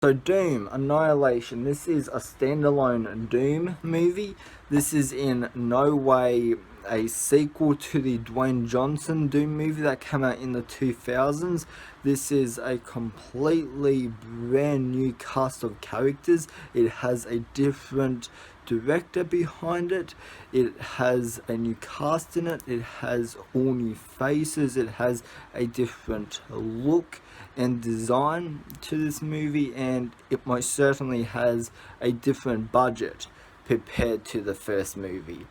So Doom Annihilation, this is a standalone Doom movie. This is in no way a sequel to the Dwayne Johnson Doom movie that came out in the 2000s. This is a completely brand new cast of characters. It has a different director behind it. It has a new cast in it. It has all new faces. It has a different look and design to this movie, and it most certainly has a different budget compared to the first movie.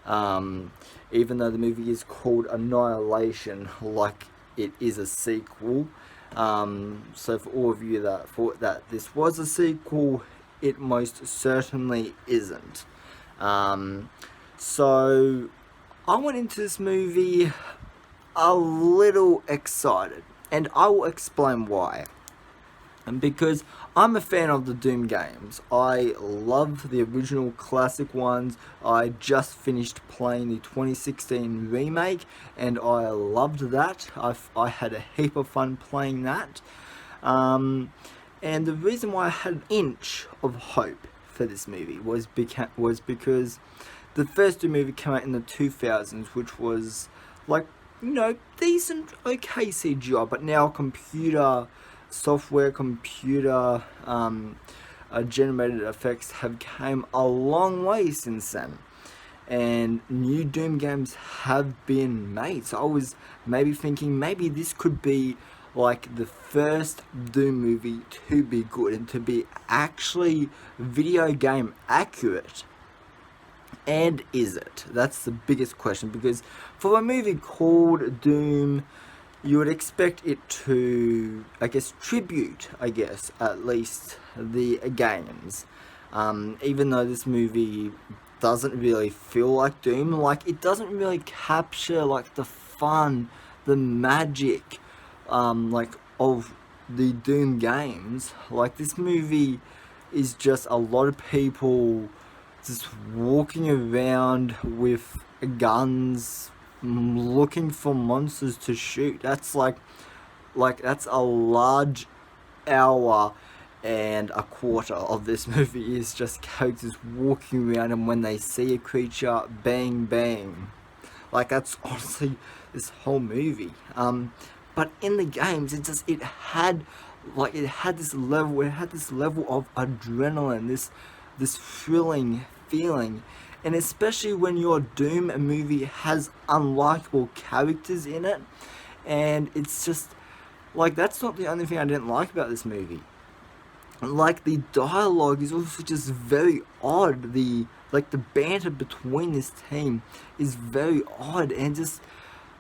Even though the movie is called Annihilation, like it is a sequel. So for all of you that thought that this was a sequel, it most certainly isn't. So I went into this movie a little excited, and I will explain why. And because I'm a fan of the Doom games. I love the original classic ones. I just finished playing the 2016 remake, and I loved that. I had a heap of fun playing that. And the reason why I had an inch of hope for this movie was because the first Doom movie came out in the 2000s, which was like, decent, okay CGI, but now computer generated effects have came a long way since then, and new Doom games have been made. So I was maybe thinking maybe this could be like the first Doom movie to be good and to be actually video game accurate. And is it? That's the biggest question, because for a movie called Doom, you would expect it to, tribute, at least the games. Even though this movie doesn't really feel like Doom, like it doesn't really capture like the fun, the magic, of the Doom games. Like this movie is just a lot of people just walking around with guns, looking for monsters to shoot. That's that's a large hour and a quarter of this movie is just characters walking around, and when they see a creature, bang bang. Like that's honestly this whole movie. But in the games, it had this level of adrenaline, this thrilling feeling. And especially when your Doom movie has unlikable characters in it. And it's just, that's not the only thing I didn't like about this movie. Like, the dialogue is also just very odd. The banter between this team is very odd. And just,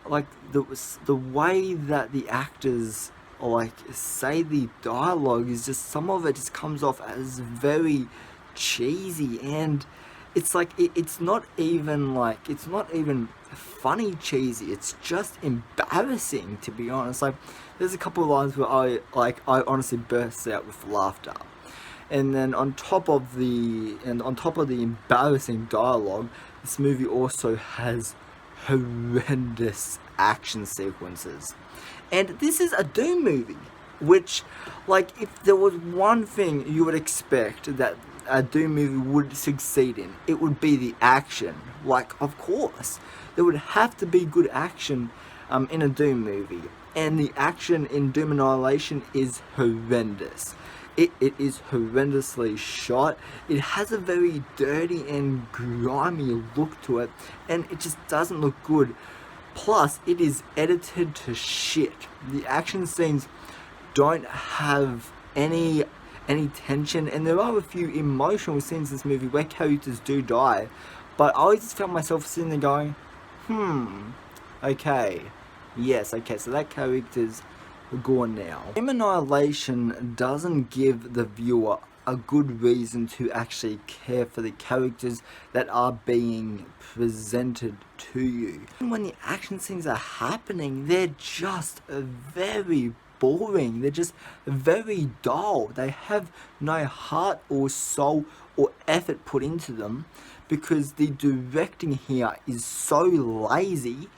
the way that the actors, say the dialogue is just, some of it just comes off as very cheesy, and it's it's not even funny cheesy. It's just embarrassing, to be honest. There's a couple of lines where I honestly burst out with laughter. And then on top of the embarrassing dialogue, this movie also has horrendous action sequences. And this is a Doom movie, which, if there was one thing you would expect that a Doom movie would succeed in, it would be the action. Of course, there would have to be good action in a Doom movie. And the action in Doom Annihilation is horrendous. It is horrendously shot. It has a very dirty and grimy look to it, and it just doesn't look good. Plus, it is edited to shit. The action scenes don't have any tension, and there are a few emotional scenes in this movie where characters do die, but I always just found myself sitting there going, okay, so that character's gone now. Doom Annihilation doesn't give the viewer a good reason to actually care for the characters that are being presented to you. And when the action scenes are happening, they're just very boring. They're just very dull. They have no heart or soul or effort put into them, because the directing here is so lazy,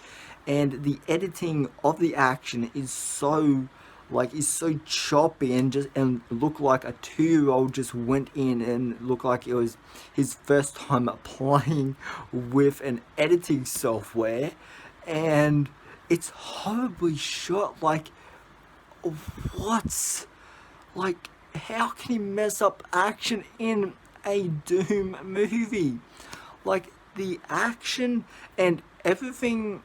and the editing of the action is so like is so choppy and look like a 2-year-old just went in and looked like it was his first time playing with an editing software, and it's horribly shot. Like, what's like, how can he mess up action in a Doom movie? Like, the action and everything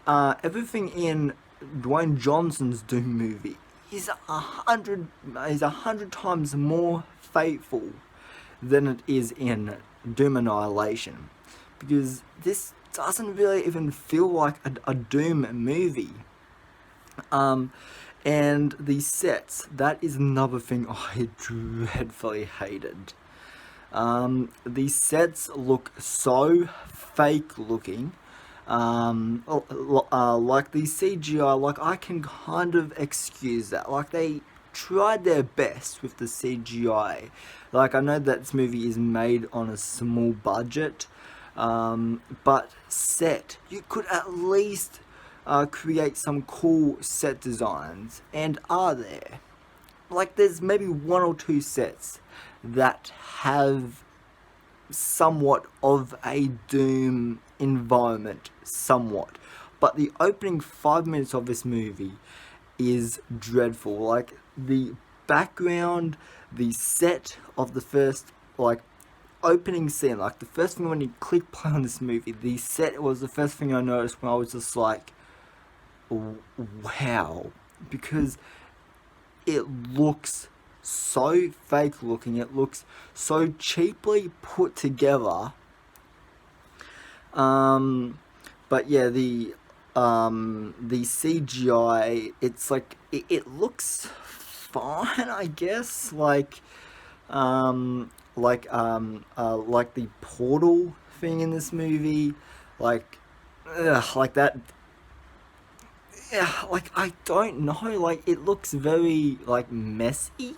in Dwayne Johnson's Doom movie is a hundred times more faithful than it is in Doom Annihilation, because this doesn't really even feel like a Doom movie. And the sets, that is another thing I dreadfully hated. The sets look so fake looking. Like the CGI, like I can kind of excuse that. Like they tried their best with the CGI. Like I know that this movie is made on a small budget, but you could at least create some cool set designs. And are there? Like there's maybe one or two sets that have somewhat of a Doom environment, somewhat. But the opening 5 minutes of this movie is dreadful. Like the background, the set of the first, like, opening scene, like the first thing when you click play on this movie, the set was the first thing I noticed when I was just like, wow. Because it looks so fake looking, it looks so cheaply put together. But yeah, the CGI, it's like it looks fine, I guess. Like the portal thing in this movie, like that. Yeah, like I don't know. Like it looks very like messy,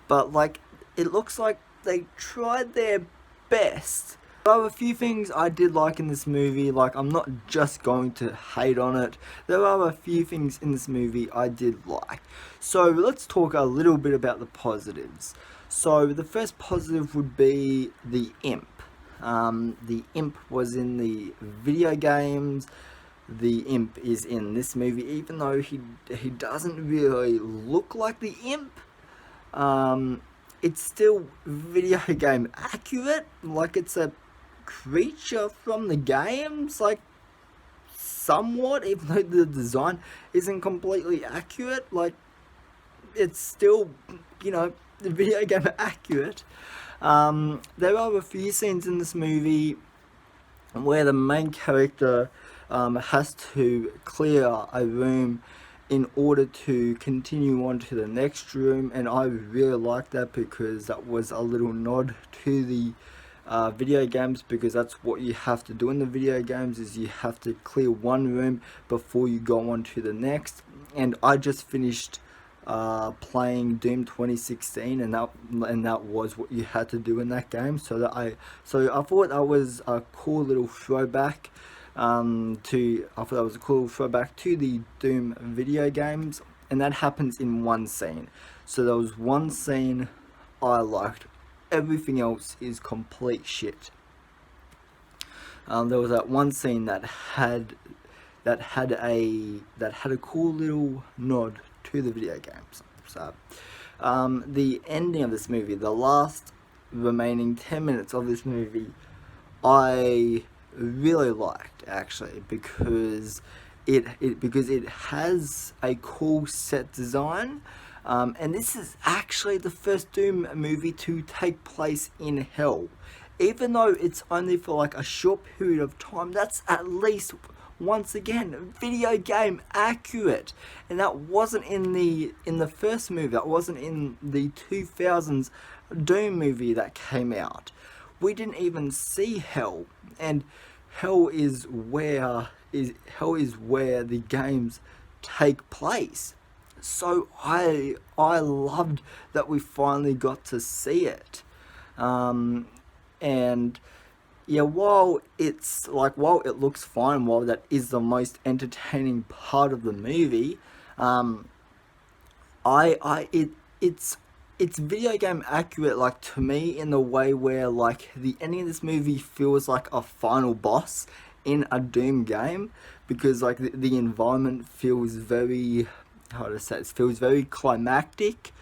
but like it looks like they tried their best. There are a few things I did like in this movie. Like I'm not just going to hate on it. There are a few things in this movie I did like. So let's talk a little bit about the positives. So the first positive would be the imp. The imp was in the video games. The imp is in this movie, even though he doesn't really look like the imp. It's still video game accurate. Like it's a creature from the games, like somewhat, even though the design isn't completely accurate. Like it's still, video game accurate. There are a few scenes in this movie where the main character has to clear a room in order to continue on to the next room, and I really like that because that was a little nod to the video games, because that's what you have to do in the video games, is you have to clear one room before you go on to the next. And I just finished playing Doom 2016, and that was what you had to do in that game. So I thought that was a cool little throwback to the Doom video games, and that happens in one scene. So there was one scene I liked. Everything else is complete shit. There was that one scene that had a cool little nod to the video games. So the ending of this movie, the last remaining 10 minutes of this movie, I really liked, actually, because it has a cool set design, and this is actually the first Doom movie to take place in hell. Even though it's only for like a short period of time, that's at least, once again, video game accurate. And that wasn't in the first movie. That wasn't in the 2000s Doom movie that came out. We didn't even see hell, and hell is where the games take place. So I loved that we finally got to see it. And yeah, while it looks fine, while that is the most entertaining part of the movie, It's video game accurate, like, to me, in the way where, like, the ending of this movie feels like a final boss in a Doom game, because, like, the environment feels very, how to say, it feels very climactic,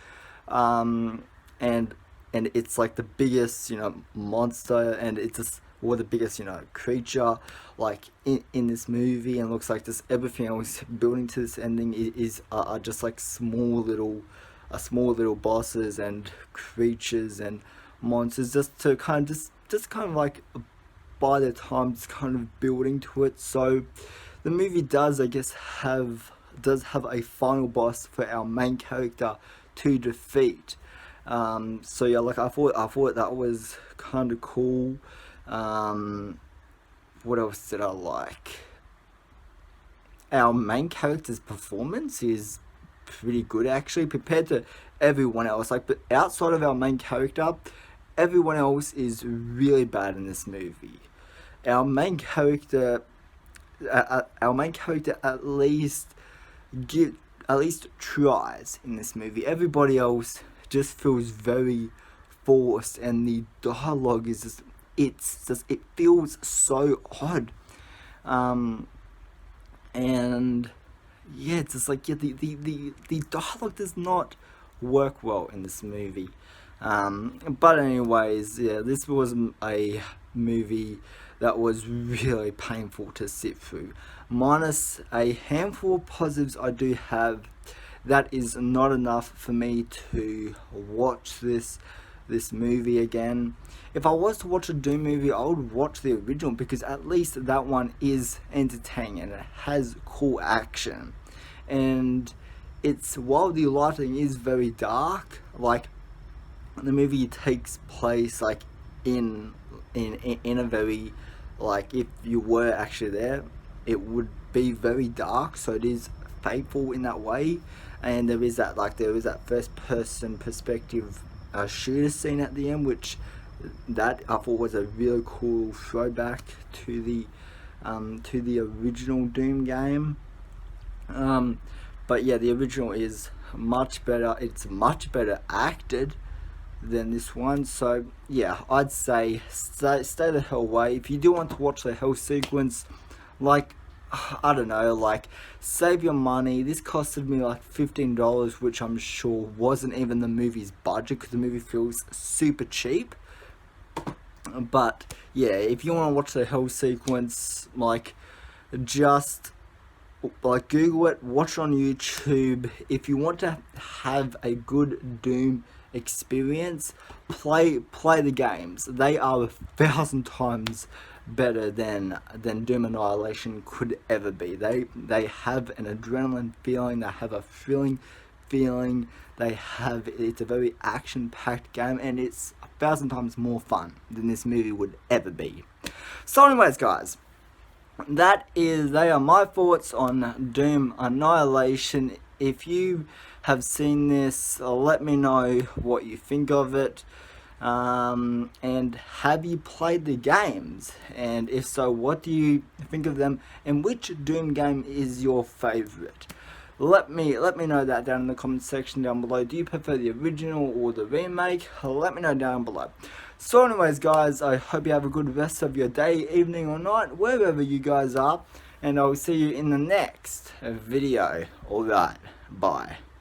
um, and it's like the biggest, monster, and it's just, or the biggest, creature, like, in this movie, and looks like just everything else building to this ending are just like small little bosses and creatures and monsters, just to kind of just kind of like, by the time, just kind of building to it. So the movie does, I guess, have a final boss for our main character to defeat. So yeah, like, I thought that was kind of cool. What else did I like? Our main character's performance is pretty good, actually, compared to everyone else. Like, but outside of our main character, everyone else is really bad in this movie. Our main character, at least at least tries in this movie. Everybody else just feels very forced, and the dialogue is it feels so odd. Um, and yeah, it's just like, yeah, the dialogue does not work well in this movie. But anyways, yeah, this was a movie that was really painful to sit through. Minus a handful of positives I do have, that is not enough for me to watch this movie again. If I was to watch a Doom movie, I would watch the original, because at least that one is entertaining and it has cool action. And it's, while the lighting is very dark, like, the movie takes place, like, in a very, like, if you were actually there, it would be very dark, so it is faithful in that way. And there is that first person perspective shooter scene at the end, which that I thought was a really cool throwback to the original Doom game. But yeah, the original is much better. It's much better acted than this one. So yeah, I'd say stay the hell away. If you do want to watch the hell sequence, like, I don't know, like, save your money. This costed me like $15, which I'm sure wasn't even the movie's budget, because the movie feels super cheap. But yeah, if you want to watch the hell sequence, like, just like, Google it, watch it on YouTube. If you want to have a good Doom experience, play the games. They are 1,000 times better than Doom Annihilation could ever be. They have an adrenaline feeling, they have a thrilling feeling, it's a very action-packed game, and it's 1,000 times more fun than this movie would ever be. So anyways, guys, they are my thoughts on Doom Annihilation. If you have seen this, let me know what you think of it. And have you played the games? And if so, what do you think of them? And which Doom game is your favorite? Let me know that down in the comment section down below. Do you prefer the original or the remake? Let me know down below. So anyways, guys, I hope you have a good rest of your day, evening, or night, wherever you guys are. And I'll see you in the next video. Alright, bye.